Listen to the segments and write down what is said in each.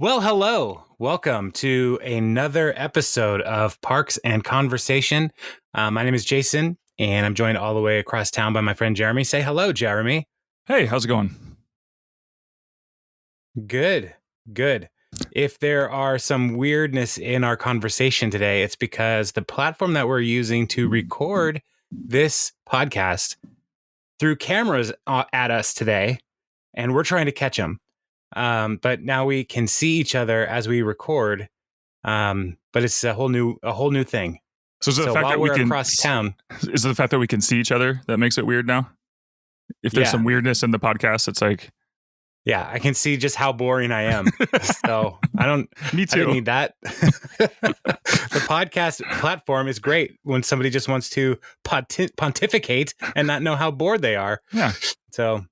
Well, hello. Welcome to another episode of Parks and Conversation. My name is Jason, and I'm joined all the way across town by my friend Jeremy. Say hello, Jeremy. Hey, how's it going? Good. If there are some weirdness in our conversation today, it's because the platform that we're using to record this podcast threw cameras at us today, and we're trying to catch them. But now we can see each other as we record. But it's a whole new thing. So is it the fact that we can across town? Is it the fact that we can see each other that makes it weird now? If there's some weirdness in the podcast, it's like, yeah, I can see just how boring I am. So I don't. Me too. I don't need that. The podcast platform is great when somebody just wants to pontificate and not know how bored they are. Yeah. So.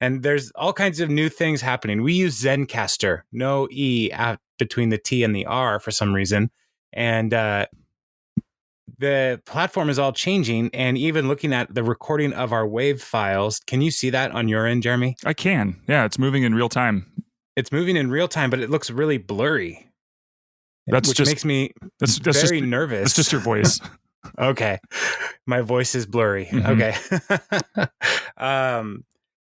And there's all kinds of new things happening. We use Zencastr, no E between the T and the R for some reason. And the platform is all changing. And even looking at the recording of our WAV files, can you see that on your end, Jeremy? I can. Yeah, it's moving in real time. It's moving in real time, but it looks really blurry. Which makes me very nervous. It's just your voice. Okay. My voice is blurry. Mm-hmm. Okay.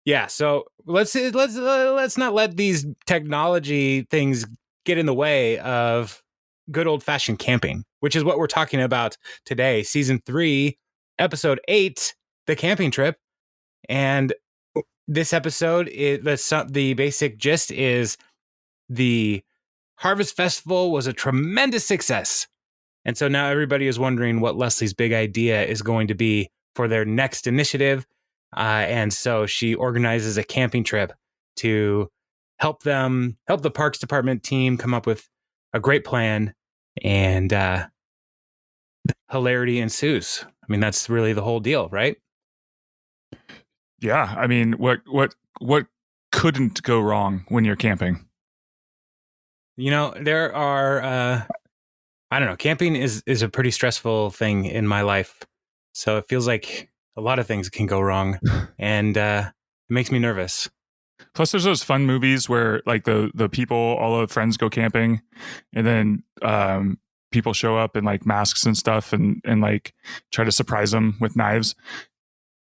Yeah, so let's not let these technology things get in the way of good old-fashioned camping, which is what we're talking about today. Season 3, Episode 8, the camping trip. And this episode, the basic gist is the Harvest Festival was a tremendous success. And so now everybody is wondering what Leslie's big idea is going to be for their next initiative. And so she organizes a camping trip to help the Parks Department team come up with a great plan, and hilarity ensues. I mean, that's really the whole deal, right? Yeah. I mean, what couldn't go wrong when you're camping? You know, there are, I don't know, camping is a pretty stressful thing in my life. So it feels like a lot of things can go wrong, and it makes me nervous. Plus, there's those fun movies where, like, the people, all the friends go camping, and then people show up in like masks and stuff, and like try to surprise them with knives.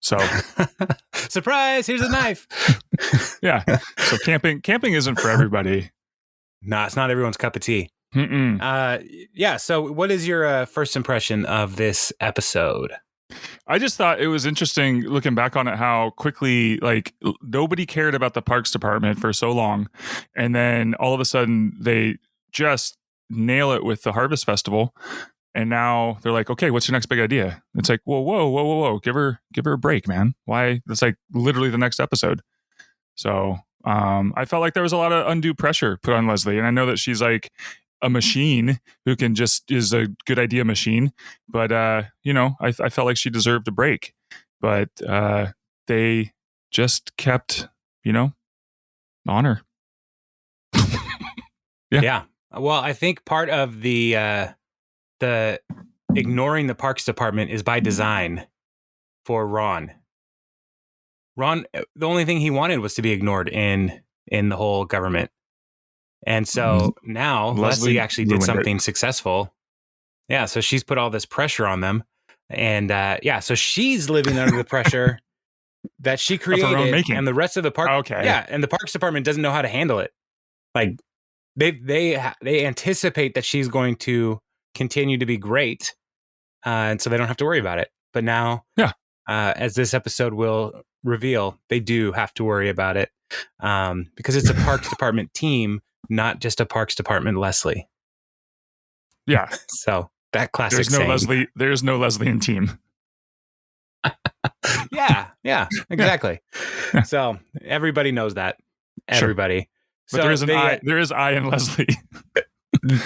So, surprise! Here's a knife. Yeah. So camping isn't for everybody. Nah, it's not everyone's cup of tea. Yeah. So, what is your first impression of this episode? I just thought it was interesting looking back on it, how quickly, like, nobody cared about the Parks Department for so long. And then all of a sudden they just nail it with the Harvest Festival. And now they're like, okay, what's your next big idea? It's like, whoa. Give her a break, man. Why? That's like literally the next episode. So I felt like there was a lot of undue pressure put on Leslie. And I know that she's like a machine who can just is a good idea machine, but I felt like she deserved a break, but they just kept on her. Yeah. Well, I think part of the ignoring the Parks Department is by design for Ron. The only thing he wanted was to be ignored in the whole government. And so now Leslie actually did something successful. Yeah. So she's put all this pressure on them. And so she's living under the pressure that she created, and the rest of the park. Okay. Yeah. And the Parks Department doesn't know how to handle it. Like they anticipate that she's going to continue to be great. And so they don't have to worry about it. But now, as this episode will reveal, they do have to worry about it because it's a Parks Department team, not just a Parks Department Leslie. Yeah. So that classic There's no saying. Leslie. There's no Leslie in team. Yeah, exactly. So everybody knows that. Everybody. Sure. But so there is I in Leslie.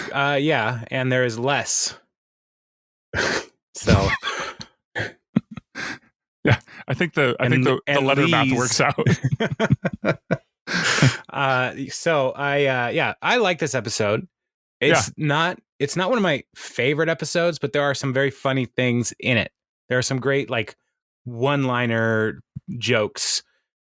Yeah, and there is less. So yeah, I think the letter math works out. So I like this episode. It's not one of my favorite episodes, but there are some very funny things in it. There are some great like one-liner jokes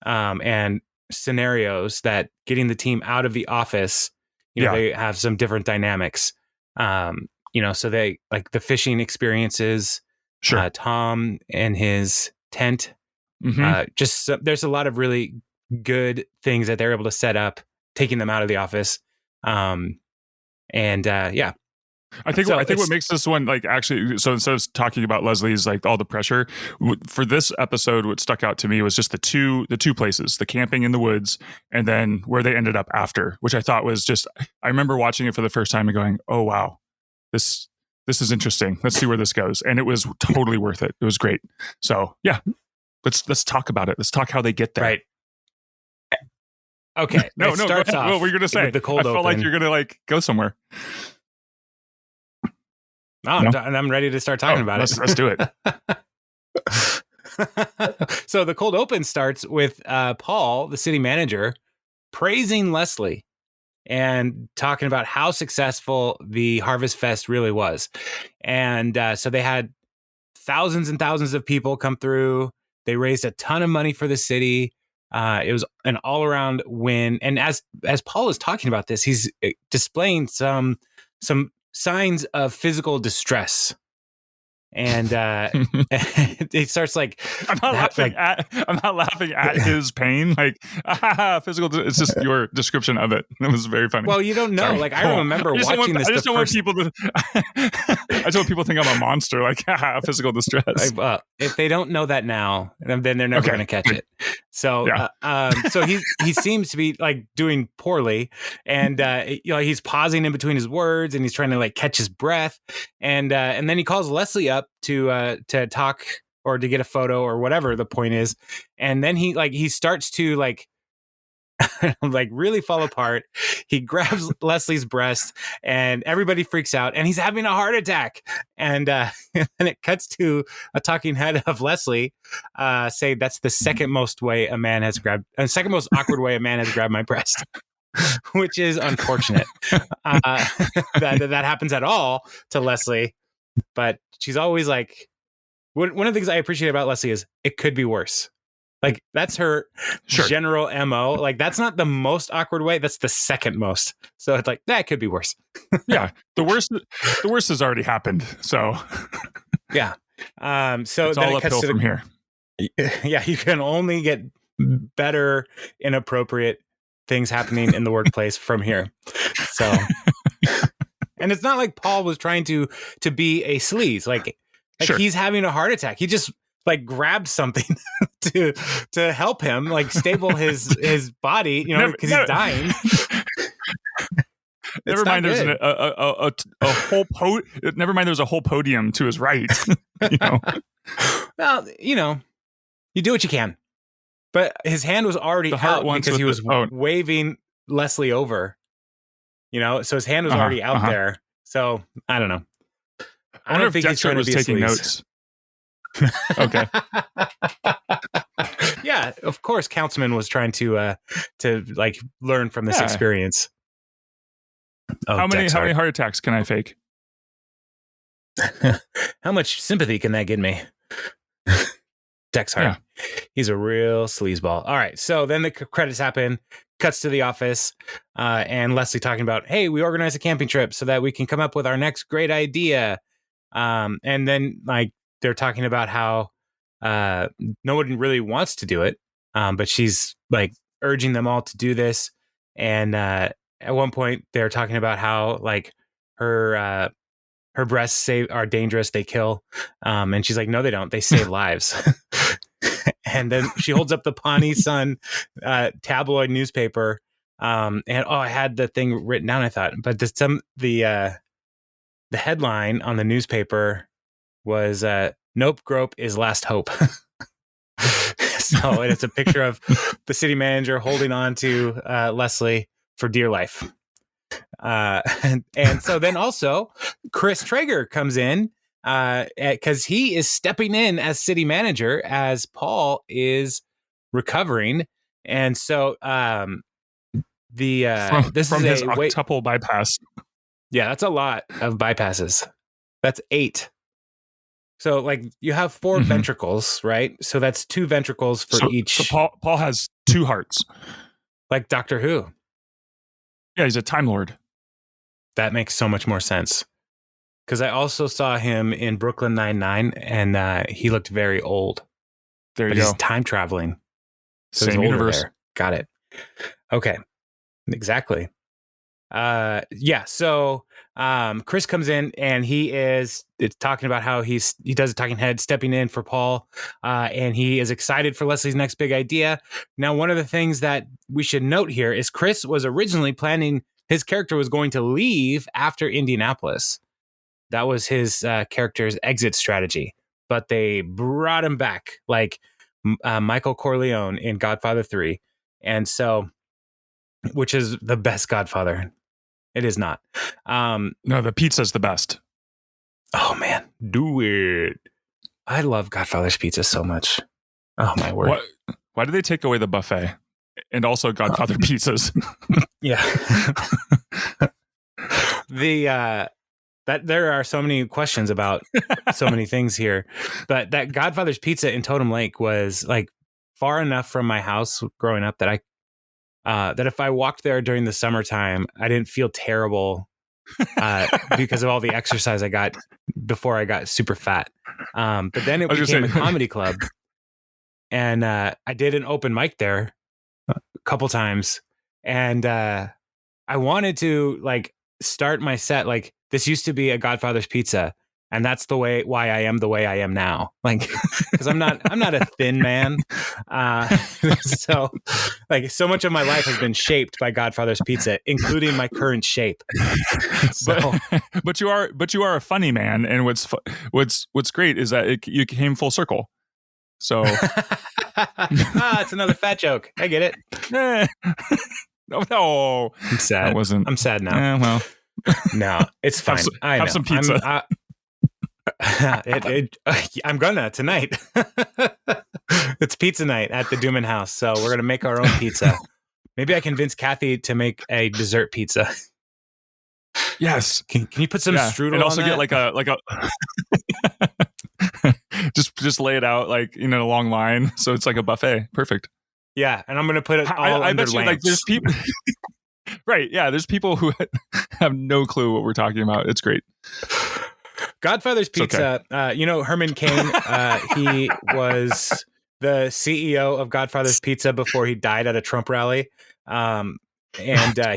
and scenarios that getting the team out of the office they have some different dynamics. So they like the fishing experiences. Sure. Tom and his tent. There's a lot of really good things that they're able to set up, taking them out of the office. I think what makes this one like actually, so instead of talking about Leslie's like all the pressure for this episode, what stuck out to me was just the two places, the camping in the woods and then where they ended up after, which I thought was just, I remember watching it for the first time and going, oh wow, this is interesting. Let's see where this goes. And it was totally worth it. It was great. So yeah, let's talk about it. Let's talk how they get there. Right. Okay. No. What were you going to say? The cold I felt like you're going to like go somewhere. No, I'm ready to start talking about it. Let's do it. So the cold open starts with Paul, the city manager, praising Leslie and talking about how successful the Harvest Fest really was. And so they had thousands and thousands of people come through. They raised a ton of money for the city. It was an all-around win. And as Paul is talking about this, he's displaying some signs of physical distress. And it starts like I'm not laughing at his pain. Like physical. It's just your description of it. It was very funny. Well, you don't know. Sorry. Like I remember watching this. I just don't want people to. I just want people to think I'm a monster. Like physical distress. If they don't know that now, then they're never going to catch it. So, so he seems to be like doing poorly, and he's pausing in between his words, and he's trying to like catch his breath, and then he calls Leslie up to talk or to get a photo or whatever the point is, and then he starts to like like really fall apart. He grabs Leslie's breast and everybody freaks out and he's having a heart attack. And it cuts to a talking head of Leslie say that's the second most awkward way a man has grabbed my breast. Which is unfortunate that happens at all to Leslie. But she's always like, one of the things I appreciate about Leslie is it could be worse. Like that's her general MO. Like that's not the most awkward way. That's the second most. So it's like, that could be worse. Yeah. The worst has already happened. So yeah. So it's then all it cuts uphill from here. Yeah. You can only get better, inappropriate things happening in the workplace from here. So, and it's not like Paul was trying to be a sleaze. Like he's having a heart attack. He just like grabbed something to help him like stable his body, because he's dying. Never mind. There's a whole never mind. There's a whole podium to his right. Well, you do what you can. But his hand was already out because he was waving Leslie over. So his hand was already out there. So I don't know. I don't think Dexter was taking notes. Okay. Yeah, of course, Councilman was trying to like learn from this experience. Oh, how many heart attacks can I fake? How much sympathy can that get me? Dex Hart. Yeah. He's a real sleazeball. All right, so then the credits happen. Cuts to the office, and Leslie talking about, "Hey, we organized a camping trip so that we can come up with our next great idea." And then like they're talking about how no one really wants to do it, but she's like urging them all to do this. And at one point, they're talking about how like her breasts are dangerous; they kill. And she's like, "No, they don't. They save lives." And then she holds up the Pawnee Sun tabloid newspaper. And I had the thing written down, I thought, but the headline on the newspaper was "Nope, Grope is last hope." So, and it's a picture of the city manager holding on to Leslie for dear life. And so then also Chris Traeger comes in because he is stepping in as city manager as Paul is recovering. And so this from is his octuple bypass. Yeah, that's a lot of bypasses. That's 8. So like you have 4 ventricles, right? So that's 2 ventricles for each. So Paul has 2 hearts. Like Doctor Who. Yeah, he's a Time Lord. That makes so much more sense. Because I also saw him in Brooklyn Nine-Nine, and he looked very old. There you But go. he's time traveling. So Same he's older universe. there. Got it. Okay. Exactly. So Chris comes in and it's talking about how he does a talking head stepping in for Paul, and he is excited for Leslie's next big idea. Now, one of the things that we should note here is Chris was originally planning his character was going to leave after Indianapolis. That was his character's exit strategy, but they brought him back like Michael Corleone in Godfather 3. And so, which is the best Godfather. It is not. No, the pizza's the best. Oh man, do it. I love Godfather's pizza so much. Oh my word. Why did they take away the buffet and also Godfather pizzas? Yeah. That there are so many questions about so many things here, but that Godfather's pizza in Totem Lake was like far enough from my house growing up that that if I walked there during the summertime, I didn't feel terrible because of all the exercise I got before I got super fat. But then it became a comedy club, and I did an open mic there a couple times, and I wanted to like start my set like this used to be a Godfather's pizza, and that's why I am the way I am now. Like, because I'm not a thin man. So like so much of my life has been shaped by Godfather's pizza, including my current shape. So, but you are a funny man. And what's great is that you came full circle. So it's another fat joke. I get it. No, I'm sad. I'm sad now. Well, no, it's fine. Have some pizza. I'm gonna tonight. It's pizza night at the Dooman house, so we're gonna make our own pizza. Maybe I convince Kathy to make a dessert pizza. Yes. Can you put some strudel and also on get like a just lay it out like a long line, so it's like a buffet. Perfect. Yeah, and I'm gonna put it all I under bet you, lamps. like there's people. Right. Yeah. There's people who have no clue what we're talking about. It's great. Godfather's Pizza. Okay. Herman Cain. He was the CEO of Godfather's Pizza before he died at a Trump rally. And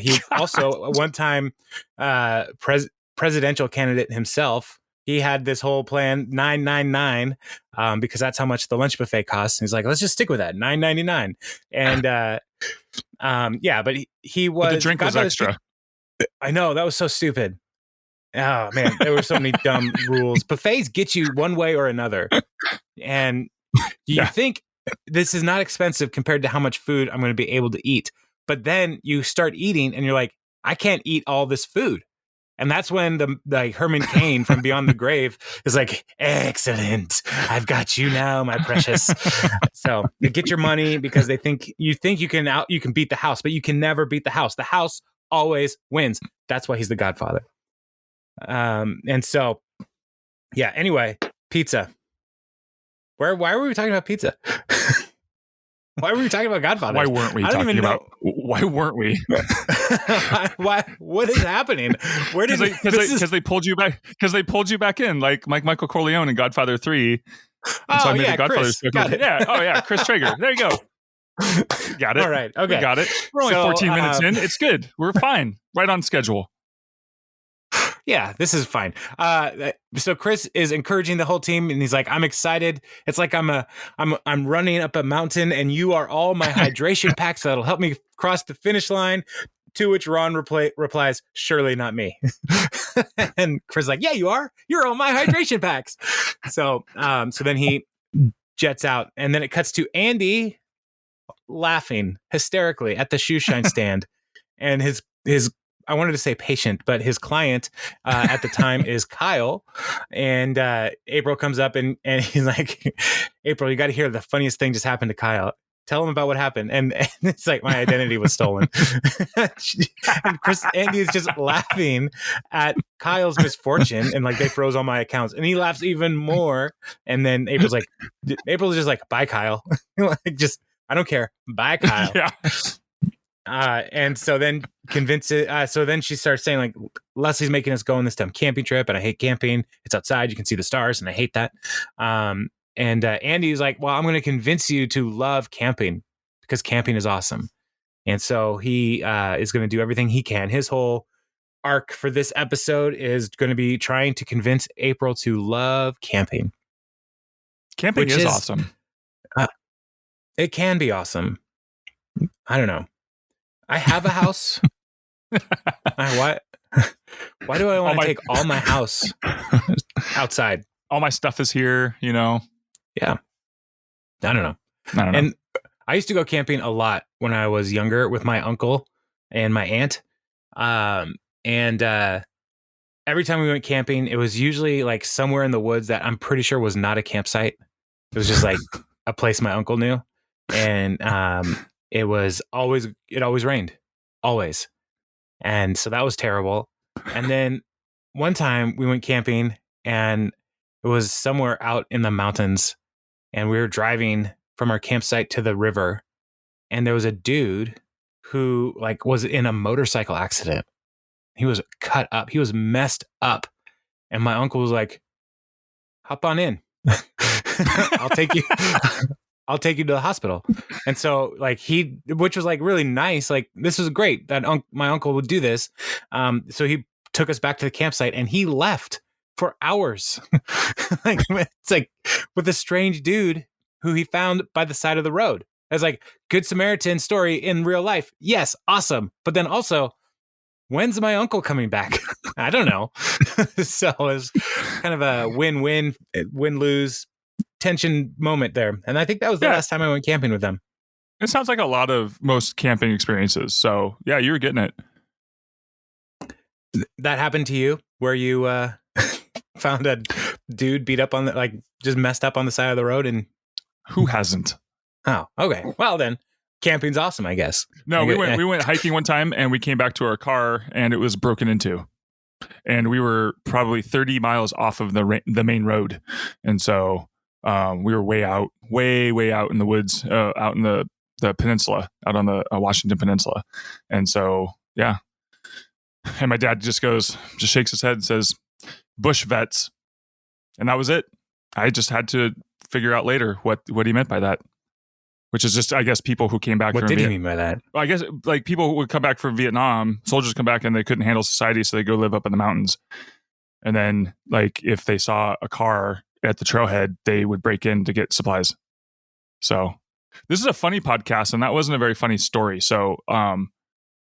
he also one time presidential candidate himself. He had this whole plan 999 because that's how much the lunch buffet costs. And he's like, let's just stick with that $9.99. And but he was. But the drink was extra. I know, that was so stupid. Oh man, there were so many dumb rules. Buffets get you one way or another, and you think this is not expensive compared to how much food I'm going to be able to eat. But then you start eating, and you're like, I can't eat all this food. And that's when the Herman Cain from Beyond the Grave is like, excellent, I've got you now, my precious. So they get your money because you think you can beat the house, but you can never beat the house. The house always wins. That's why he's the Godfather. And so, yeah. Anyway, pizza. Why were we talking about pizza? Why were we talking about Godfather? Why weren't we talking about? Why weren't we? Why? What is happening? Where did because they pulled you back? Because they pulled you back in, like Michael Corleone in Godfather 3. Oh so yeah, Chris. Got it. Yeah. Oh yeah, Chris Traeger. There you go. Got it. All right. Okay. We got it. We're only 14 minutes in. It's good. We're fine. Right on schedule. Yeah, this is fine. So Chris is encouraging the whole team, and he's like, "I'm excited. It's like I'm running up a mountain, and you are all my hydration packs that'll help me cross the finish line." To which Ron replies, "Surely not me." And Chris is like, "Yeah, you are. You're all my hydration packs." So then he jets out, and then it cuts to Andy laughing hysterically at the shoe shine stand, and his I wanted to say patient, but his client at the time is Kyle. And April comes up and he's like, "April, you got to hear the funniest thing just happened to Kyle. Tell him about what happened." And it's like, my identity was stolen. And Andy is just laughing at Kyle's misfortune, and like they froze all my accounts. And he laughs even more. And then April's just like, "Bye, Kyle." Like, just, I don't care. Bye, Kyle. Yeah. And so then so then she starts saying like, Leslie's making us go on this dumb camping trip, and I hate camping. It's outside, you can see the stars, and I hate that. And Andy's like, well, I'm going to convince you to love camping because camping is awesome. And so he is going to do everything he can. His whole arc for this episode is going to be trying to convince April to love camping. Camping is awesome. It can be awesome. I don't know. I have a house. Why do I want to take all my house outside? All my stuff is here, you know? Yeah. I don't know. And I used to go camping a lot when I was younger with my uncle and my aunt. And every time we went camping, it was usually like somewhere in the woods that I'm pretty sure was not a campsite. It was just like a place my uncle knew. And it always rained. Always. And so that was terrible. And then one time we went camping and it was somewhere out in the mountains, and we were driving from our campsite to the river, and there was a dude who like was in a motorcycle accident. He was cut up. He was messed up. And my uncle was like, hop on in. I'll take you. I'll take you to the hospital. And so like which was like really nice. Like this was great that my uncle would do this. So he took us back to the campsite and he left for hours. Like it's like with a strange dude who he found by the side of the road. It's like Good Samaritan story in real life. Yes. Awesome. But then also, when's my uncle coming back? I don't know. So it was kind of a win-win, win-lose tension moment there. And I think that was the last time I went camping with them. It sounds like a lot of most camping experiences. So yeah, you were getting it. That happened to you where you found a dude beat up just messed up on the side of the road? And who hasn't? Oh, okay. Well then, camping's awesome, I guess. No, we went hiking one time and we came back to our car and it was broken into. And we were probably 30 miles off of the main road. And so we were way out in the woods, out in the peninsula, out on the Washington Peninsula. And so, yeah. And my dad just shakes his head and says, bush vets. And that was it. I just had to figure out later what he meant by that. Which is just, I guess, people who came back from Vietnam. What did he mean by that? I guess, like, people who would come back from Vietnam, soldiers come back and they couldn't handle society, so they go live up in the mountains. And then, like, if they saw a car at the trailhead, they would break in to get supplies. So, this is a funny podcast, and that wasn't a very funny story. So,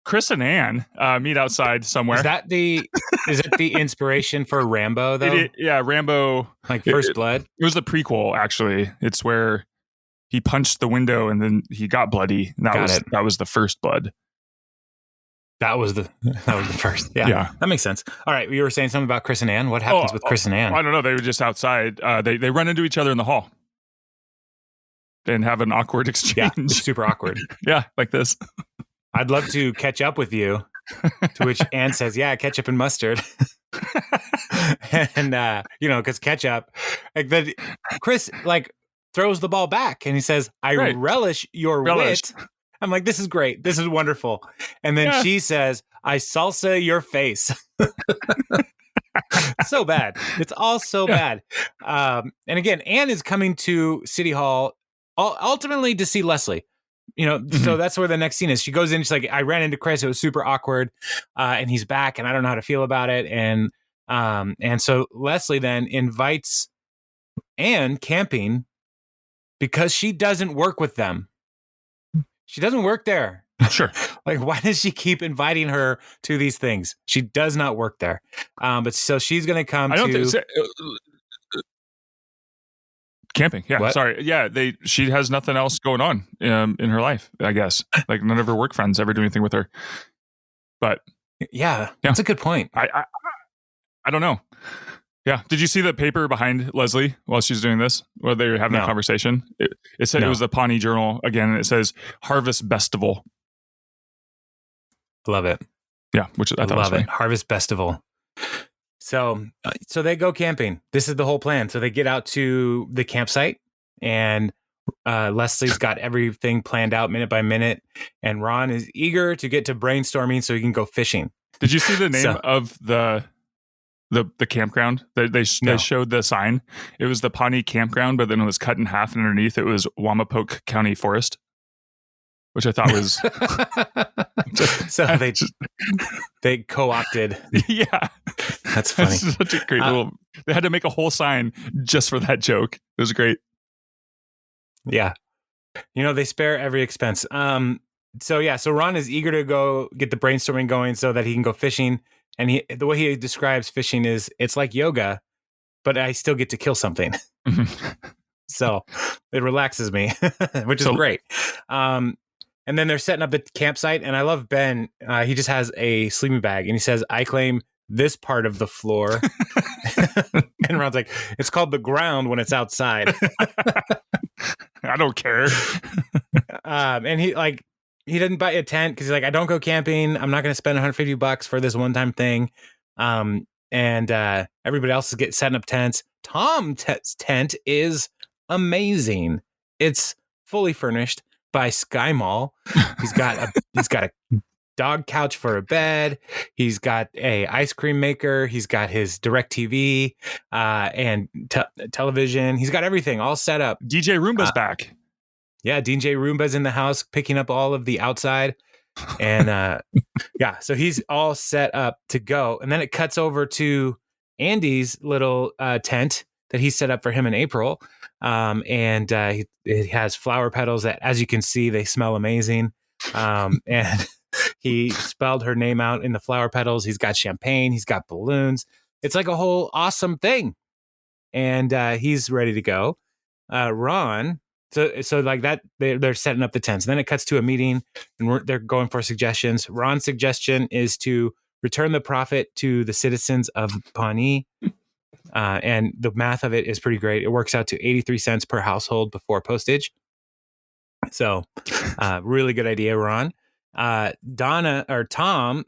Chris and Ann meet outside somewhere. Is it the inspiration for Rambo, though? Yeah, Rambo. Like First Blood? It was the prequel, actually. It's where he punched the window and then he got bloody. And that was the first blood. That was the first. Yeah. That makes sense. All right. You were saying something about Chris and Ann. What happens with Chris and Ann? I don't know. They were just outside. They run into each other in the hall and have an awkward exchange. Yeah, it's super awkward. Yeah. Like this. I'd love to catch up with you. To which Ann says, yeah, ketchup and mustard. And, because ketchup, like Chris, throws the ball back and he says, I relish your wit. I'm like, this is great. This is wonderful. And then she says, I salsa your face. So bad. It's all so bad. And again, Anne is coming to City Hall ultimately to see Leslie. So that's where the next scene is. She goes in, she's like, I ran into Chris. It was super awkward. And he's back and I don't know how to feel about it. And so Leslie then invites Anne camping because she doesn't work with them. She doesn't work there. Sure. Like, why does she keep inviting her to these things? She does not work there. But so she's going to come camping. Yeah. What? Sorry. Yeah. She has nothing else going on in her life, I guess. Like none of her work friends ever do anything with her. But yeah, that's a good point. I don't know. Yeah. Did you see the paper behind Leslie while she's doing this? While they were having that conversation? It said it was the Pawnee Journal again, and it says Harvest Bestival. Love it. Yeah, which I thought was funny. Harvest Bestival. So they go camping. This is the whole plan. So they get out to the campsite, and Leslie's got everything planned out minute by minute, and Ron is eager to get to brainstorming so he can go fishing. Did you see the name of the campground? They showed the sign. It was the Pawnee Campground, but then it was cut in half, and underneath it was Wamapoke County Forest, which I thought was so they co-opted. Yeah, that's funny. That's such a great little. They had to make a whole sign just for that joke. It was great. Yeah, they spare every expense. So Ron is eager to go get the brainstorming going so that he can go fishing. And the way he describes fishing is it's like yoga, but I still get to kill something. So it relaxes me, which is great. And then they're setting up the campsite, and I love Ben. He just has a sleeping bag, and he says, "I claim this part of the floor." And Ron's like, "It's called the ground when it's outside." I don't care. And he didn't buy a tent because he's like, "I don't go camping. I'm not going to spend $150 for this one-time thing." And everybody else is setting up tents. Tom's tent is amazing. It's fully furnished by Sky Mall. He's got a dog couch for a bed. He's got a ice cream maker. He's got his DirecTV and television. He's got everything all set up. DJ Roomba's back. Yeah, DJ Roomba's in the house picking up all of the outside. And so he's all set up to go. And then it cuts over to Andy's little tent that he set up for him in April. And it has flower petals that, as you can see, they smell amazing. And he spelled her name out in the flower petals. He's got champagne. He's got balloons. It's like a whole awesome thing. And he's ready to go. Ron... So like that, they're setting up the tents. Then it cuts to a meeting, and they're going for suggestions. Ron's suggestion is to return the profit to the citizens of Pawnee. And the math of it is pretty great. It works out to 83 cents per household before postage. So really good idea, Ron. Tom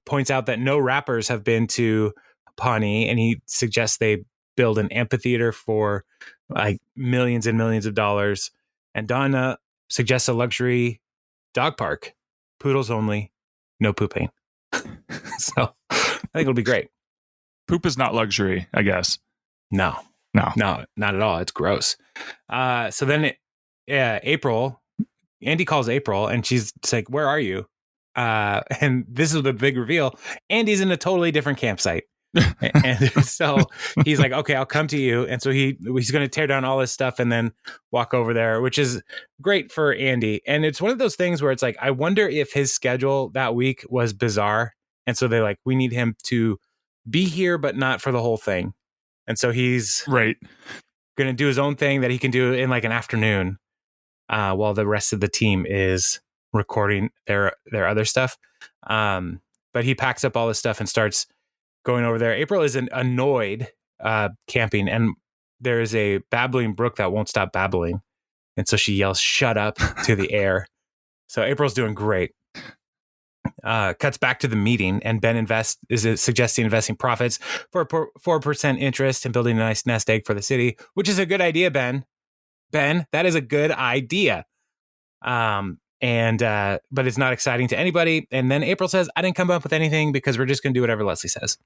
points out that no rappers have been to Pawnee, and he suggests they build an amphitheater for like millions and millions of dollars. And Donna suggests a luxury dog park, poodles only, no pooping. So I think it'll be great. Poop is not luxury, I guess. No, not at all. It's gross. So then April, Andy calls April, and she's like, "Where are you?" And this is the big reveal. Andy's in a totally different campsite. And so he's like, "Okay, I'll come to you." And so he's going to tear down all his stuff and then walk over there, which is great for Andy. And it's one of those things where it's like, I wonder if his schedule that week was bizarre. And so they're like, we need him to be here, but not for the whole thing. And so he's going to do his own thing that he can do in like an afternoon while the rest of the team is recording their other stuff. But he packs up all his stuff and starts going over there. April is annoyed camping, and there is a babbling brook that won't stop babbling. And so she yells, "Shut up," to the air. So April's doing great. Cuts back to the meeting, and Ben is suggesting investing profits for 4% interest in building a nice nest egg for the city, which is a good idea, Ben. Ben, that is a good idea. But it's not exciting to anybody. And then April says, "I didn't come up with anything because we're just going to do whatever Leslie says."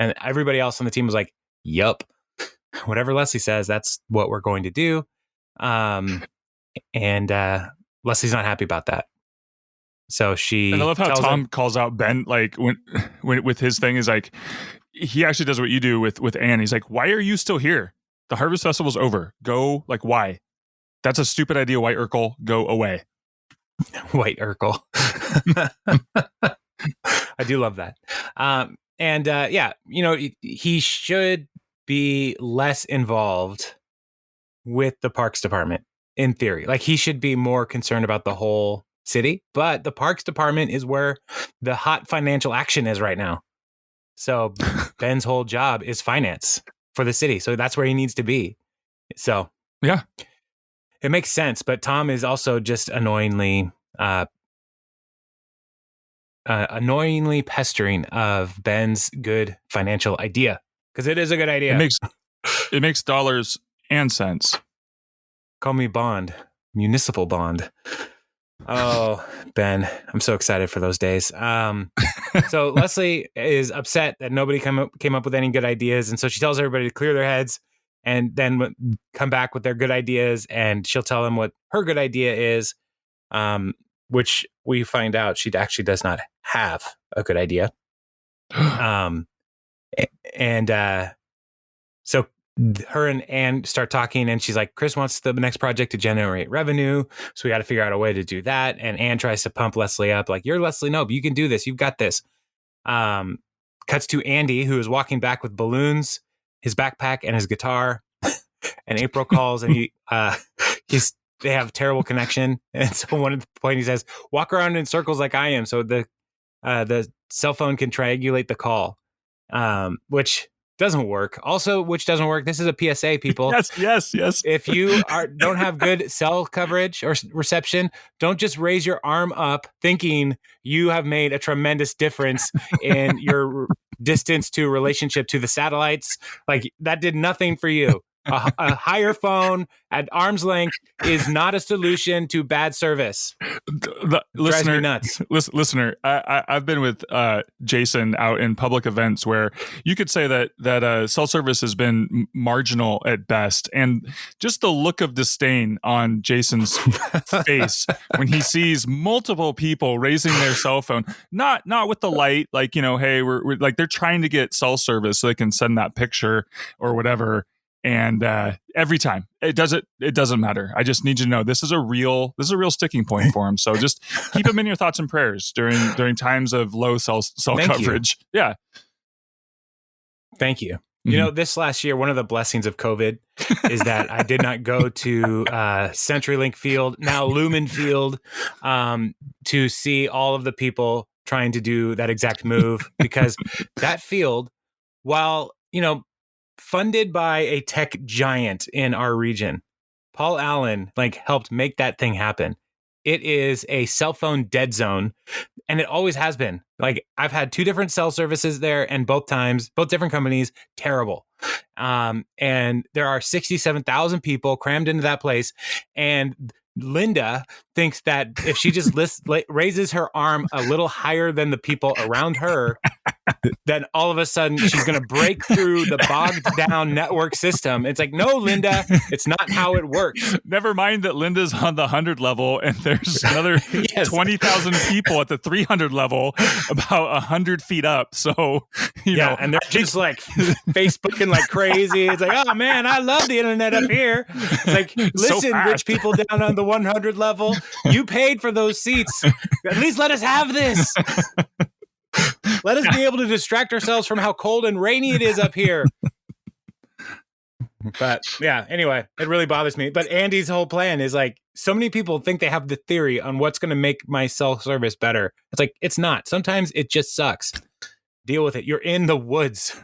And everybody else on the team was like, "Yup, whatever Leslie says, that's what we're going to do." And Leslie's not happy about that. So and I love how Tom calls out Ben, like when with his thing is like, he actually does what you do with Anne. He's like, "Why are you still here? The Harvest Festival's over. Go, like, why? That's a stupid idea, White Urkel. Go away." White Urkel. I do love that. He should be less involved with the Parks Department in theory. Like, he should be more concerned about the whole city, but the Parks Department is where the hot financial action is right now. So Ben's whole job is finance for the city. So that's where he needs to be. So yeah, it makes sense. But Tom is also just annoyingly pestering of Ben's good financial idea, because it is a good idea. It makes dollars and cents. Call me Bond, municipal bond. Oh, Ben, I'm so excited for those days. So Leslie is upset that nobody came up with any good ideas, and so she tells everybody to clear their heads and then come back with their good ideas, and she'll tell them what her good idea is, which we find out she actually does not have a good idea. So her and Anne start talking, and she's like, Chris wants the next project to generate revenue, so we got to figure out a way to do that. And Anne tries to pump Leslie up, like, you're Leslie Knope, you can do this, you've got this. Cuts to Andy, who is walking back with balloons, his backpack, and his guitar. And April calls, and they have terrible connection. And so one at the point he says, walk around in circles like I am, so the cell phone can triangulate the call, which doesn't work. Also, which doesn't work. This is a PSA, people. Yes. If you don't have good cell coverage or reception, don't just raise your arm up thinking you have made a tremendous difference in your distance to relationship to the satellites. Like, that did nothing for you. A higher phone at arm's length is not a solution to bad service. Drives me nuts. Listener, I've been with Jason out in public events where you could say that cell service has been marginal at best, and just the look of disdain on Jason's face when he sees multiple people raising their cell phone, not with the light, like, hey, we're like, they're trying to get cell service so they can send that picture or whatever. And every time it doesn't matter. I just need you to know this is a real sticking point for him. So just keep him in your thoughts and prayers during times of low cell coverage. Yeah. Thank you. Mm-hmm. This last year, one of the blessings of COVID is that I did not go to CenturyLink Field, now Lumen Field, to see all of the people trying to do that exact move, because that field, while, funded by a tech giant in our region, Paul Allen helped make that thing happen. It is a cell phone dead zone, and it always has been. I've had 2 different cell services there, and both different companies, terrible. And there are 67,000 people crammed into that place, and Linda thinks that if she just raises her arm a little higher than the people around her, then all of a sudden she's going to break through the bogged down network system. It's like, no, Linda, it's not how it works. Never mind that Linda's on the 100 level and there's another 20,000 people at the 300 level about 100 feet up. So, and they're just Facebooking like crazy. It's like, oh man, I love the internet up here. It's like, listen, so rich people down on the 100 level, you paid for those seats. At least let us have this. Let us be able to distract ourselves from how cold and rainy it is up here. But yeah, anyway, it really bothers me. But Andy's whole plan is so many people think they have the theory on what's going to make my cell service better. It's like, it's not. Sometimes it just sucks. Deal with it. You're in the woods.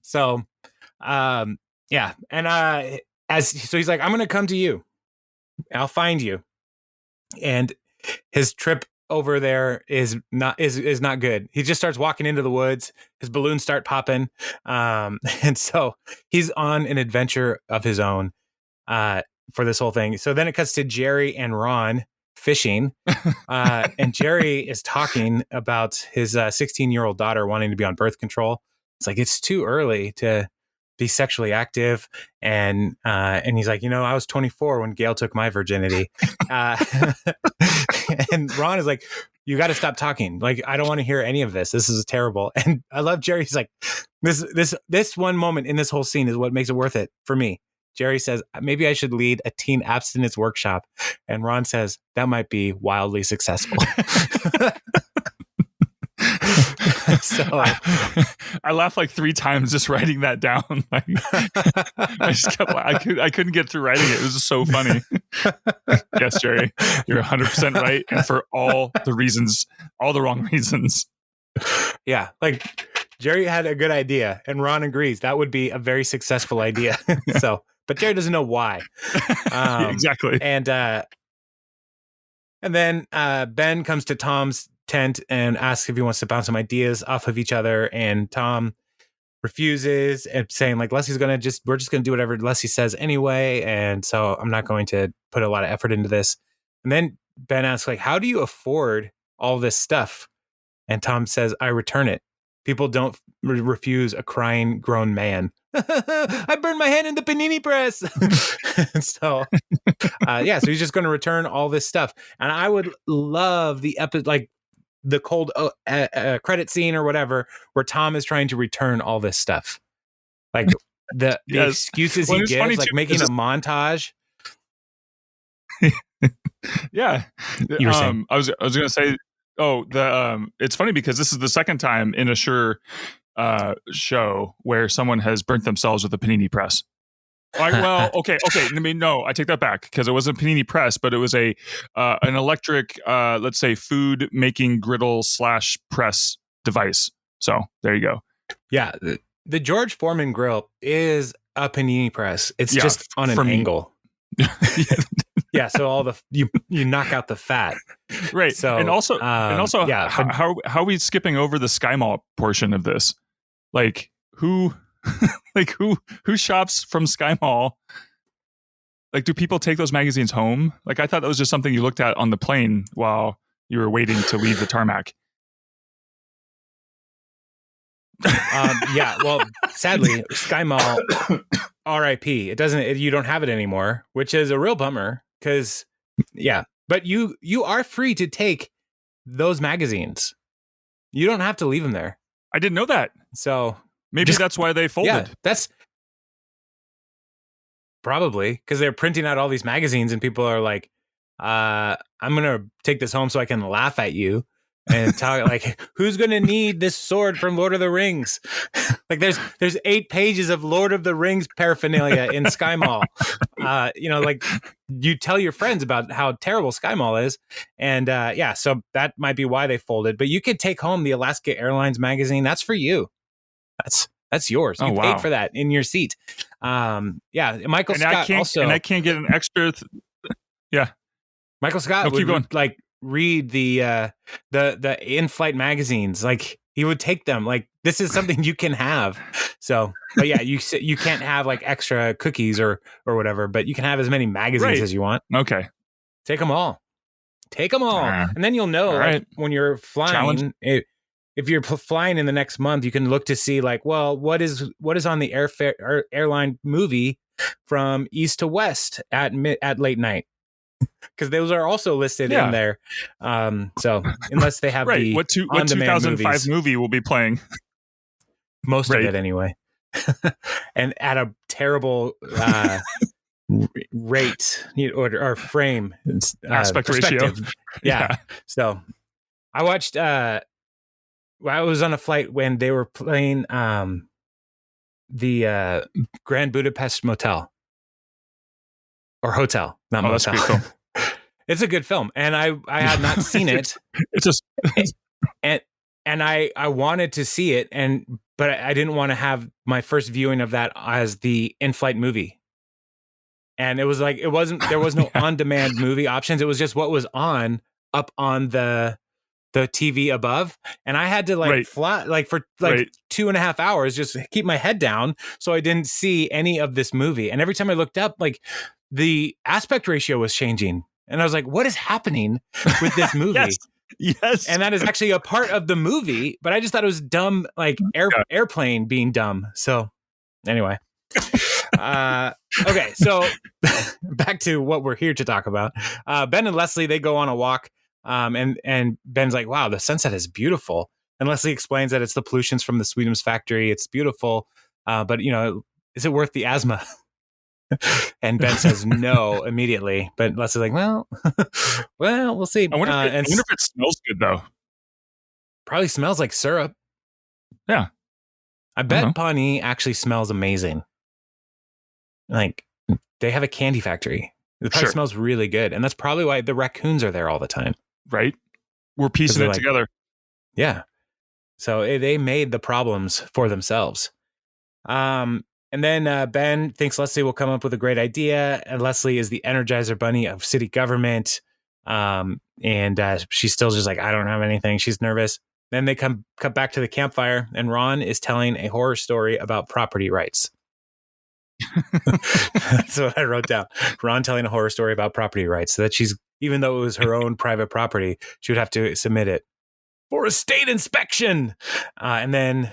So, yeah. And so he's like, I'm going to come to you. I'll find you. And his trip over there is not good. He just starts walking into the woods. His balloons start popping, and so he's on an adventure of his own for this whole thing. So then it cuts to Jerry and Ron fishing, and Jerry is talking about his 16-year-old daughter wanting to be on birth control. It's like, it's too early to be sexually active, and he's like, I was 24 when Gail took my virginity. And Ron is like, you got to stop talking. I don't want to hear any of this. This is terrible. And I love Jerry's like, this one moment in this whole scene is what makes it worth it for me. Jerry says, maybe I should lead a teen abstinence workshop. And Ron says, that might be wildly successful. So I laughed 3 times just writing that down. I couldn't get through writing it. It was just so funny. Yes, Jerry, you're 100% right, and for all the wrong reasons. Yeah, Jerry had a good idea, and Ron agrees that would be a very successful idea. So, but Jerry doesn't know why. Exactly. And then Ben comes to Tom's tent and asks if he wants to bounce some ideas off of each other. And Tom refuses and saying like we're just gonna do whatever Leslie says anyway, and so I'm not going to put a lot of effort into this. And then Ben asks like, how do you afford all this stuff? And Tom says, I return it. People don't refuse a crying grown man. I burned my hand in the panini press. So so he's just going to return all this stuff. And I would love the like the cold credit scene or whatever, where Tom is trying to return all this stuff. Like the excuses he gives, like making a montage. Yeah. You were saying? I was going to say, it's funny because this is the second time in a show where someone has burnt themselves with a panini press. Okay. I mean, no, I take that back because it wasn't a panini press, but it was an electric, let's say, food making griddle / press device. So there you go. Yeah, the George Foreman grill is a panini press. It's just on an angle. Yeah, so all the you knock out the fat, right? So and also, how are we skipping over the Sky Mall portion of this? Like who shops from Sky Mall? Like, do people take those magazines home? Like, I thought that was just something you looked at on the plane while you were waiting to leave the tarmac. Well, sadly, Sky Mall, R.I.P. You don't have it anymore, which is a real bummer. Because, but you are free to take those magazines. You don't have to leave them there. I didn't know that. So maybe that's why they folded. Yeah, that's probably because they're printing out all these magazines, and people are like, "I'm gonna take this home so I can laugh at you." And talk like, who's going to need this sword from Lord of the Rings? Like, there's 8 pages of Lord of the Rings paraphernalia in Sky Mall. Like you tell your friends about how terrible Sky Mall is, and so that might be why they folded. But you could take home the Alaska Airlines magazine. That's for you. That's yours. You paid for that in your seat. Michael Scott also, and I can't get an extra. Michael Scott would like read the in-flight magazines. Like he would take them. Like this is something you can have. So, but you can't have like extra cookies or whatever. But you can have as many magazines as you want. Okay, take them all. And then you'll know like, when you're flying. If you're flying in the next month, you can look to see like, well, what is on the airline movie from east to west at late night. Because those are also listed in there. So unless they have what 2005 movie will be playing, most of it anyway, and at a terrible rate or frame aspect ratio. Yeah. So I watched. I was on a flight when they were playing the Grand Budapest Motel. Or Hotel, not Motel. That's a good film. It's a good film, and I had not seen it. It's just and I wanted to see it, but I didn't want to have my first viewing of that as the in-flight movie. And it was like there was no on-demand movie options. It was just what was up on the TV above, and I had to fly for 2.5 hours, just keep my head down so I didn't see any of this movie. And every time I looked up, like the aspect ratio was changing, and I was like, "What is happening with this movie?" Yes, and that is actually a part of the movie, but I just thought it was dumb, like airplane being dumb. So, anyway, okay, so back to what we're here to talk about. Ben and Leslie, they go on a walk. And Ben's like, wow, the sunset is beautiful. And Leslie explains that it's the pollutions from the Sweetums factory. It's beautiful. But is it worth the asthma? And Ben says no immediately. But Leslie's like, well, we'll see. I wonder if it smells good though. Probably smells like syrup. Yeah. I bet Pawnee actually smells amazing. Like they have a candy factory. It probably smells really good. And that's probably why the raccoons are there all the time. Right. We're piecing it together. Yeah. So they made the problems for themselves. And then Ben thinks Leslie will come up with a great idea. And Leslie is the Energizer Bunny of city government. And she's still just like, I don't have anything. She's nervous. Then they cut back to the campfire, and Ron is telling a horror story about property rights. That's what I wrote down. Ron telling a horror story about property rights. So that even though it was her own private property, she would have to submit it for a state inspection. And then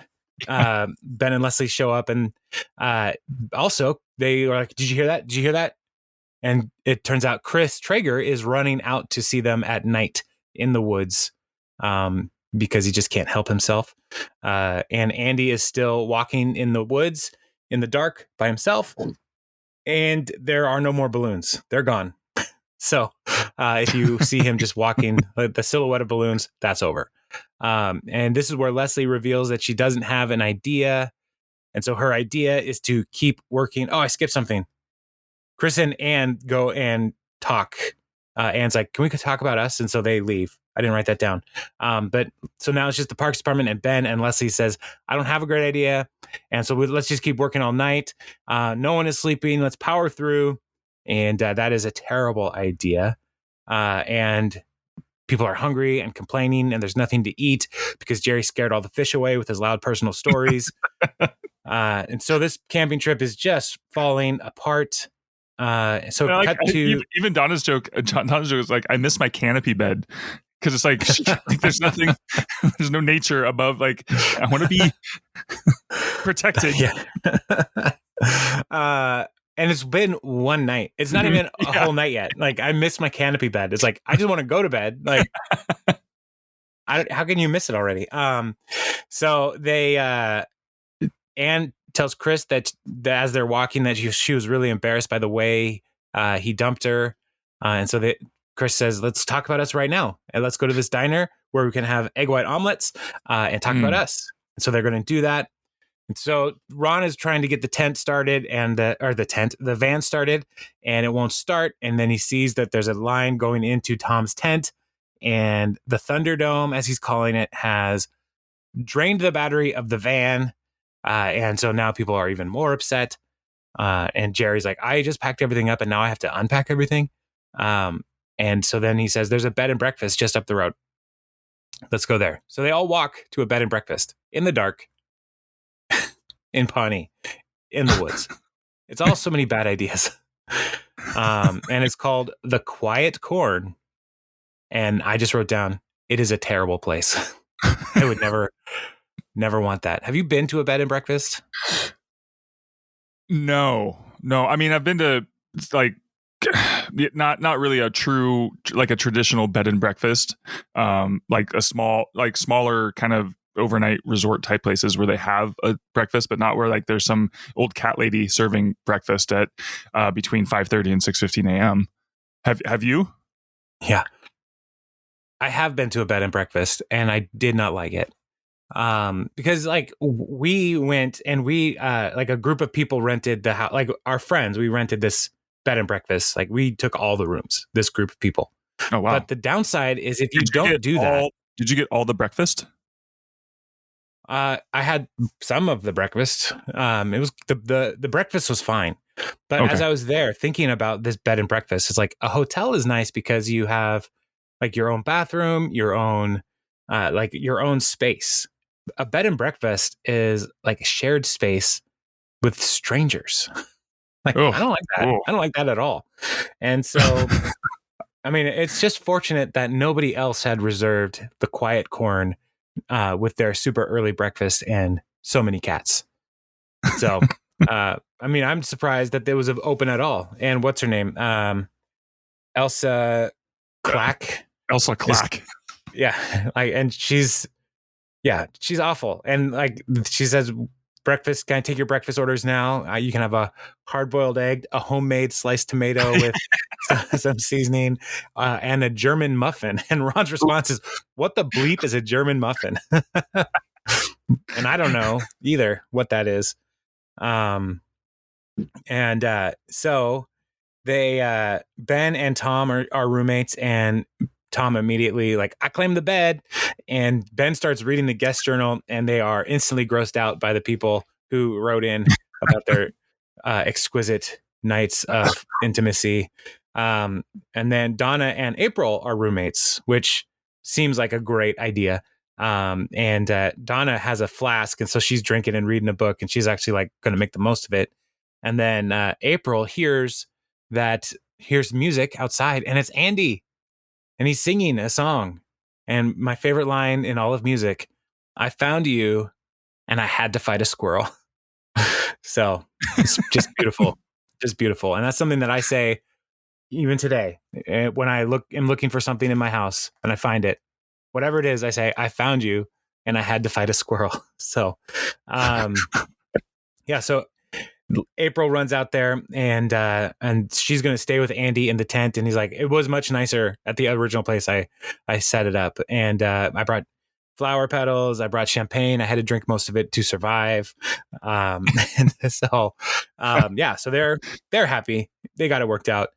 Ben and Leslie show up, and also they were like, "Did you hear that? Did you hear that?" And it turns out Chris Traeger is running out to see them at night in the woods because he just can't help himself. And Andy is still walking in the woods in the dark by himself. And there are no more balloons. They're gone. So if you see him just walking, the silhouette of balloons, that's over. And this is where Leslie reveals that she doesn't have an idea. And so her idea is to keep working. Oh, I skipped something. Chris and Ann go and talk. Ann's like, "Can we talk about us?" And so they leave. I didn't write that down. But so now it's just the Parks Department, and Ben, and Leslie says, "I don't have a great idea. And so let's just keep working all night. No one is sleeping. Let's power through." And that is a terrible idea. And people are hungry and complaining, and there's nothing to eat because Jerry scared all the fish away with his loud personal stories. And so this camping trip is just falling apart. So cut to even Donna's joke. Donna's joke is like, "I miss my canopy bed." Because it's like, there's nothing, there's no nature above. Like, I want to be protected. Yeah. And it's been one night. It's not even a whole night yet. Like, I miss my canopy bed. It's like, I just want to go to bed. Like, how can you miss it already? So they, Anne tells Chris that as they're walking, that she was really embarrassed by the way he dumped her. And so Chris says, "Let's talk about us right now. And let's go to this diner where we can have egg white omelets and talk about us." And so they're going to do that. And so Ron is trying to get the tent started and the van started, and it won't start. And then he sees that there's a line going into Tom's tent, and the Thunderdome, as he's calling it, has drained the battery of the van. And so now people are even more upset. And Jerry's like, "I just packed everything up and now I have to unpack everything." And so then he says, "There's a bed and breakfast just up the road. Let's go there." So they all walk to a bed and breakfast in the dark in Pawnee in the woods. It's all so many bad ideas. And it's called The Quiet Corn. And I just wrote down, it is a terrible place. I would never want that. Have you been to a bed and breakfast? No. I mean, I've been to like not really a true, like a traditional bed and breakfast, like smaller kind of overnight resort type places where they have a breakfast, but not where like there's some old cat lady serving breakfast at between 5:30 and 6:15 a.m. Have you? Yeah, I have been to a bed and breakfast, and I did not like it. Because like we went and we like a group of people rented the house, like our friends, we rented this bed and breakfast. Like we took all the rooms, this group of people. Oh wow. But the downside is if you don't do that. Did you get all the breakfast? I had some of the breakfast. It was the breakfast was fine. But as I was there thinking about this bed and breakfast, it's like a hotel is nice because you have like your own bathroom, your own space. A bed and breakfast is like a shared space with strangers. Like, I don't like that. I don't like that at all. And so, I mean, it's just fortunate that nobody else had reserved the Quiet Corn with their super early breakfast and so many cats. So, I mean, I'm surprised that it was open at all. And what's her name? Elsa Clack. Elsa Clack. And she's awful. And like she says, breakfast, can I take your breakfast orders now? You can have a hard-boiled egg, a homemade sliced tomato with some seasoning, and a German muffin. And Ron's response is, "What the bleep is a German muffin?" And I don't know either what that is. So they Ben and Tom are roommates, and Tom immediately like, "I claim the bed," and Ben starts reading the guest journal, and they are instantly grossed out by the people who wrote in about their exquisite nights of intimacy. And then Donna and April are roommates, which seems like a great idea. And Donna has a flask, and so she's drinking and reading a book, and she's actually like going to make the most of it. And then April hears music outside, and it's Andy, and he's singing a song. And my favorite line in all of music, I found you, and I had to fight a squirrel. So it's just beautiful, just beautiful. And that's something that I say even today when am looking for something in my house and I find it, whatever it is, I say, I found you and I had to fight a squirrel. So, yeah. So April runs out there and she's going to stay with Andy in the tent. And he's like, it was much nicer at the original place I set it up. And I brought flower petals. I brought champagne. I had to drink most of it to survive. And so, yeah, so they're happy. They got it worked out.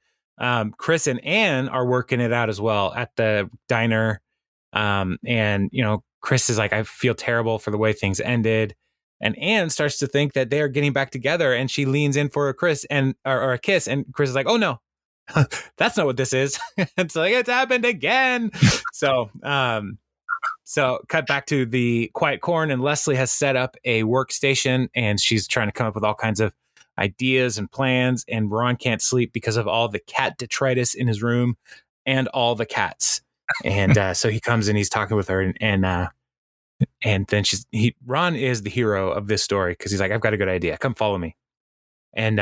Chris and Anne are working it out as well at the diner. And, Chris is like, I feel terrible for the way things ended. And Anne starts to think that they are getting back together, and she leans in for a kiss, and Chris is like, "Oh no, that's not what this is." It's like, it's happened again. So cut back to the quiet corn, and Leslie has set up a workstation, and she's trying to come up with all kinds of ideas and plans. And Ron can't sleep because of all the cat detritus in his room and all the cats. And so he comes and he's talking with her, and then Ron is the hero of this story because he's like, I've got a good idea. Come follow me. And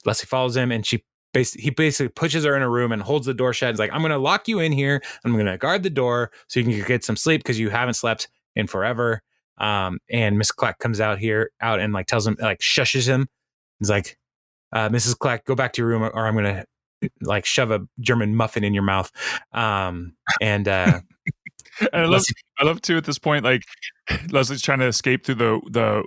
Leslie follows him, and he basically pushes her in a room and holds the door shut. He's like, I'm going to lock you in here. I'm going to guard the door so you can get some sleep because you haven't slept in forever. And Miss Clack comes out and like tells him, like shushes him. He's like, Mrs. Clack, go back to your room or I'm going to like shove a German muffin in your mouth. And I love too at this point, like Leslie's trying to escape through the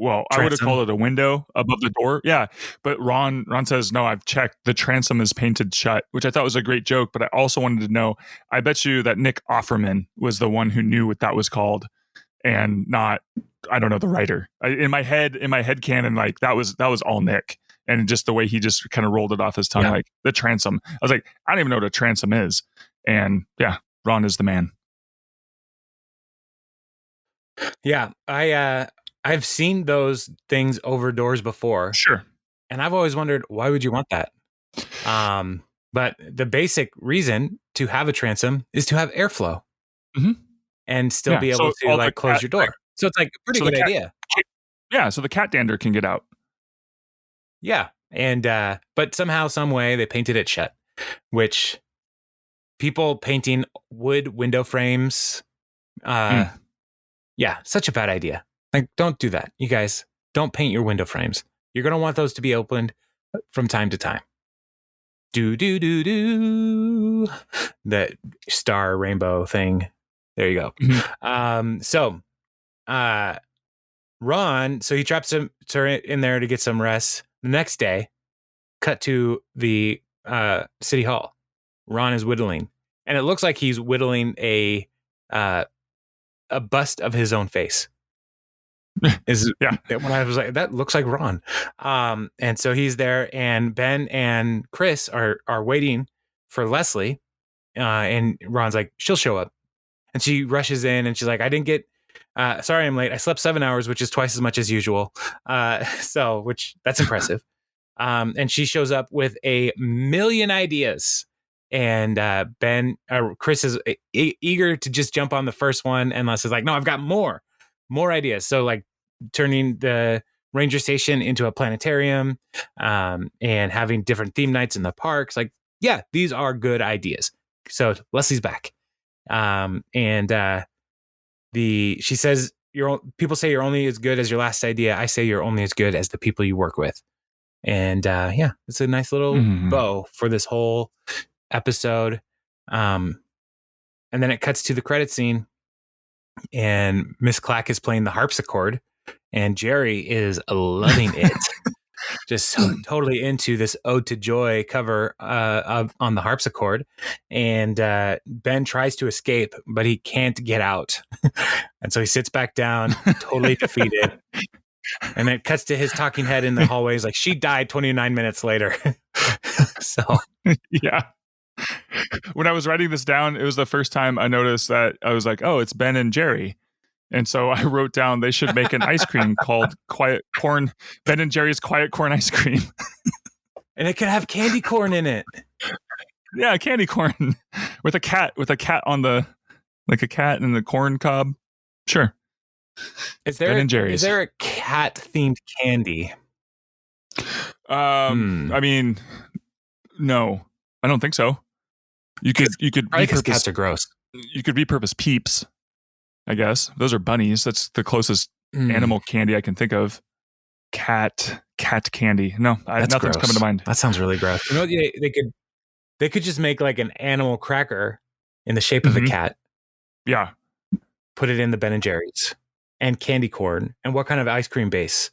well, I would have called it a window above the door. Yeah. But Ron says, no, I've checked. The transom is painted shut, which I thought was a great joke. But I also wanted to know, I bet you that Nick Offerman was the one who knew what that was called and not, I don't know, the writer. In my head canon, like that was all Nick. And just the way he just kind of rolled it off his tongue, like the transom. I was like, I don't even know what a transom is. And yeah, Ron is the man. Yeah, I've seen those things over doors before. Sure. And I've always wondered, why would you want that? But the basic reason to have a transom is to have airflow and still be able to like close your door. So it's like a pretty good idea. Yeah, so the cat dander can get out. Yeah, and but somehow, some way, they painted it shut, which people painting wood window frames, yeah, such a bad idea. Like, don't do that. You guys, don't paint your window frames. You're going to want those to be opened from time to time. Do. The star rainbow thing. There you go. So Ron, so he traps her in there to get some rest. The next day, cut to the city hall. Ron is whittling. And it looks like he's whittling a bust of his own face. When I was like, that looks like Ron. And so he's there, and Ben and Chris are waiting for Leslie. And Ron's like, she'll show up. And she rushes in and she's like, I didn't get, sorry, I'm late. I slept 7 hours, which is twice as much as usual. Which that's impressive. And she shows up with a million ideas. And Chris is eager to just jump on the first one. And Les is like, no, I've got more ideas. So like turning the ranger station into a planetarium, and having different theme nights in the parks. Like, yeah, these are good ideas. So Leslie's back. She says, people say you're only as good as your last idea. I say you're only as good as the people you work with. And it's a nice little bow for this whole episode. And then it cuts to the credit scene, and Miss Clack is playing the harpsichord, and Jerry is loving it. Just so totally into this Ode to Joy cover on the harpsichord. And Ben tries to escape, but he can't get out. And so he sits back down, totally defeated. And then it cuts to his talking head in the hallways, like, she died 29 minutes later. So, yeah. When I was writing this down, it was the first time I noticed that I was like, oh, it's Ben and Jerry. And so I wrote down they should make an ice cream called Quiet Corn, Ben and Jerry's Quiet Corn Ice Cream. And it could have candy corn in it. Yeah, candy corn with a cat on the, like a cat and the corn cob. Sure. Is there a cat themed candy? I mean, no, I don't think so. You could probably because cats are gross. You could repurpose Peeps, I guess. Those are bunnies. That's the closest animal candy I can think of. Cat candy. No, nothing's gross. Coming to mind. That sounds really gross. You know, they could just make like an animal cracker in the shape of a cat. Yeah. Put it in the Ben and Jerry's and candy corn. And what kind of ice cream base?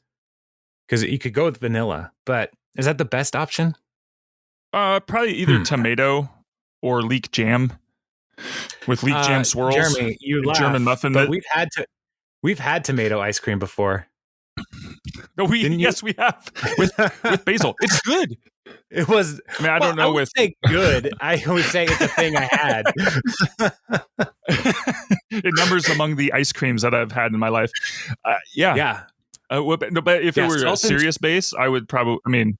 Because you could go with vanilla, but is that the best option? Probably either tomato or leek jam. With leek jam swirls. Jeremy, you laugh, German muffin. But we've had tomato ice cream before. No, yes, we have with basil. It's good. It was. I mean, I don't know. Say good. I would say it's a thing I had. It numbers among the ice creams that I've had in my life. Yeah. But if it were a serious base, I would probably. I mean,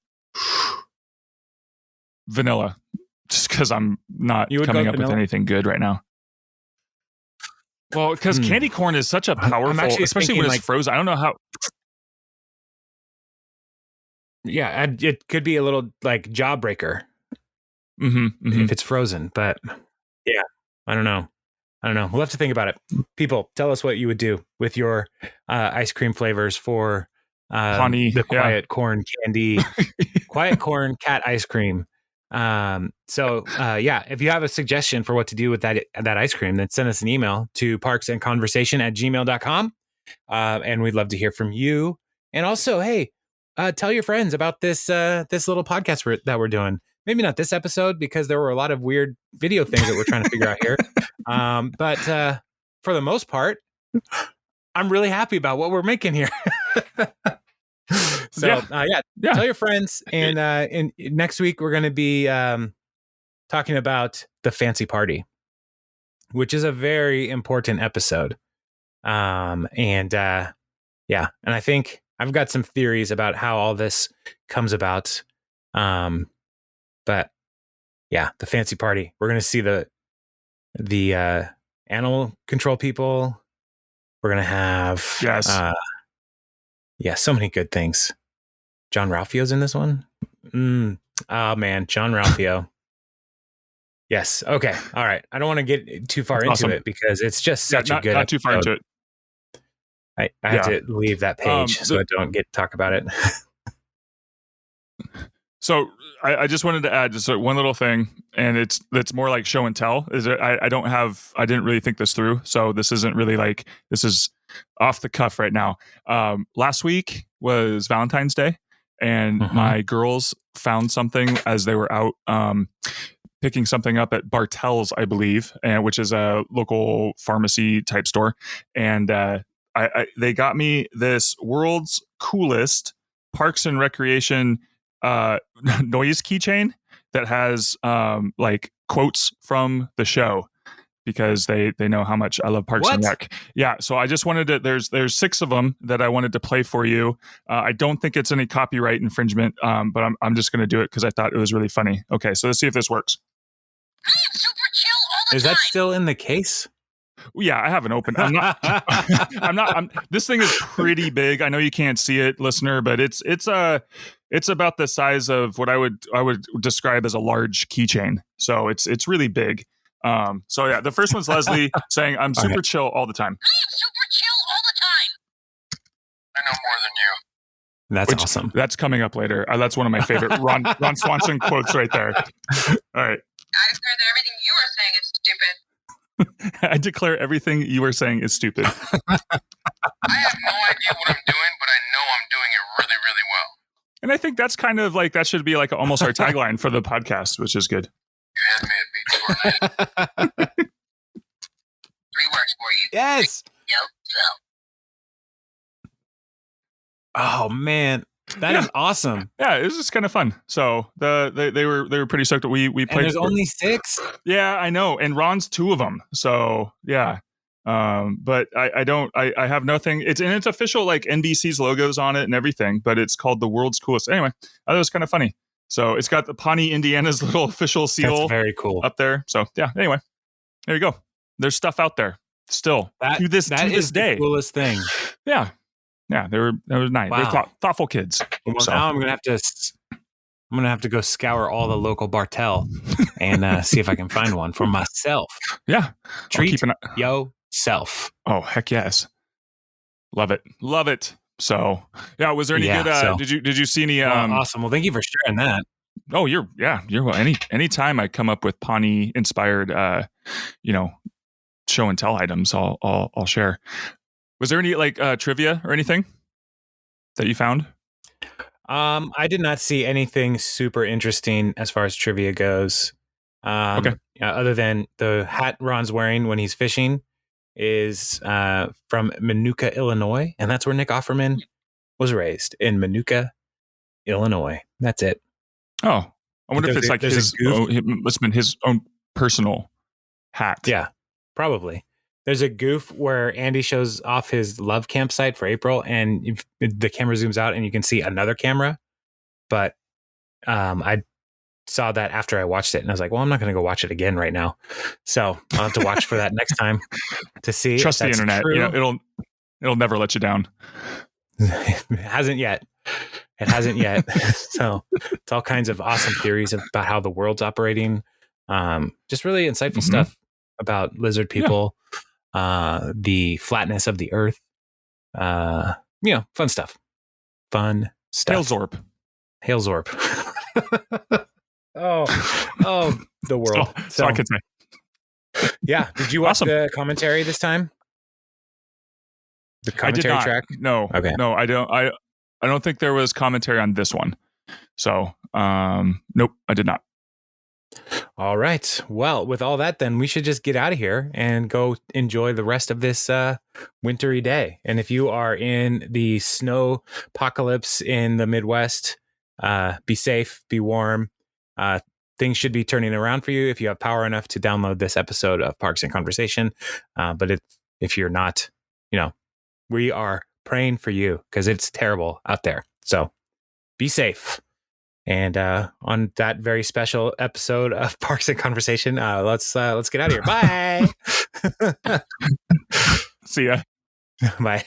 vanilla. Just because I'm not coming up with anything good right now. Well, because candy corn is such a powerful, especially when it's frozen. I don't know how. Yeah, it could be a little like jawbreaker if it's frozen. But yeah, I don't know. We'll have to think about it. People, tell us what you would do with your ice cream flavors for the quiet corn candy, quiet corn cat ice cream. If you have a suggestion for what to do with that ice cream, then send us an email to parksandconversation@gmail.com. And we'd love to hear from you. And also, hey, tell your friends about this little podcast that we're doing. Maybe not this episode because there were a lot of weird video things that we're trying to figure out here. But for the most part, I'm really happy about what we're making here. So tell your friends, and next week we're going to be talking about the fancy party, which is a very important episode. And I think I've got some theories about how all this comes about. But yeah, the fancy party. We're going to see the animal control people. We're going to have so many good things. John Ralphio's in this one. Oh man, John Ralphio. Yes. Okay. All right. I don't want to get too far into it because it's just such a good. Not too far into it. I have to leave that page so I don't get to talk about it. So I just wanted to add just one little thing, and it's more like show and tell. I didn't really think this through, so this isn't really like, this is off the cuff right now. Last week was Valentine's Day, and my girls found something as they were out picking something up at Bartell's, I believe, which is a local pharmacy type store, and they got me this world's coolest Parks and Recreation noise keychain that has like quotes from the show, because they know how much I love Parks and Rec. Yeah, so I just wanted to. There's 6 of them that I wanted to play for you. I don't think it's any copyright infringement, but I'm just going to do it because I thought it was really funny. Okay, so let's see if this works. I am super chill all the time. Is that still in the case? Yeah, I haven't opened. I'm not. This thing is pretty big. I know you can't see it, listener, but it's about the size of what I would describe as a large keychain. So it's really big. So yeah, the first one's Leslie saying, "I'm super chill all the time." I am super chill all the time. I know more than you. That's awesome. That's coming up later. That's one of my favorite Ron Swanson quotes right there. All right. I declare that everything you are saying is stupid. I declare everything you are saying is stupid. I have no idea what I'm doing, but I know I'm doing it really, really well. And I think that's kind of like, that should be like almost our tagline for the podcast, which is good. You had me at beat 4 3 words for you. Yes. Yo. Oh man, That is awesome. Yeah, it was just kind of fun. So they were pretty stoked. We played. And there's only 6. Yeah, I know. And Ron's 2 of them. So yeah. But I have nothing. It's official, like NBC's logos on it and everything, but it's called the world's coolest. Anyway, I thought it was kind of funny. So it's got the Pawnee, Indiana's little official seal. That's very cool Up there. So yeah, anyway, there you go. There's stuff out there still to this day. The coolest thing. Yeah. Yeah. That was nice. Wow. They're thoughtful kids. Well, so now I'm going to have to go scour all the local Bartell and see if I can find one for myself. Yeah. Treat yourself. Oh, heck yes. Love it. So yeah, was there any good? Did you see any? Awesome. Well, thank you for sharing that. Oh, you're well. Anytime I come up with Pawnee inspired, show and tell items, I'll share. Was there any like trivia or anything that you found? I did not see anything super interesting as far as trivia goes. Okay. Other than the hat Ron's wearing when he's fishing is from Minooka, Illinois, and that's where Nick Offerman was raised, in Minooka, Illinois. That's it. Oh, I wonder if it's like his own, it must have been his own personal hat. Yeah, probably. There's a goof where Andy shows off his love campsite for April, and the camera zooms out and you can see another camera. But I saw that after I watched it, and I was like, well, I'm not going to go watch it again right now. So I'll have to watch for that next time to see. Trust the internet. True. It'll never let you down. It hasn't yet. So it's all kinds of awesome theories about how the world's operating. Just really insightful stuff about lizard people, the flatness of the earth. Fun stuff. Hailzorp. Oh, the world. So I could say. Yeah. Did you watch the commentary this time? The commentary track? No. Okay. No, I don't. I don't think there was commentary on this one. So, nope, I did not. All right. Well, with all that, then we should just get out of here and go enjoy the rest of this wintry day. And if you are in the snow apocalypse in the Midwest, be safe, be warm. Things should be turning around for you if you have power enough to download this episode of Parks and Conversation. But if you're not, we are praying for you because it's terrible out there. So be safe. And on that very special episode of Parks and Conversation, let's get out of here. Bye. See ya. Bye.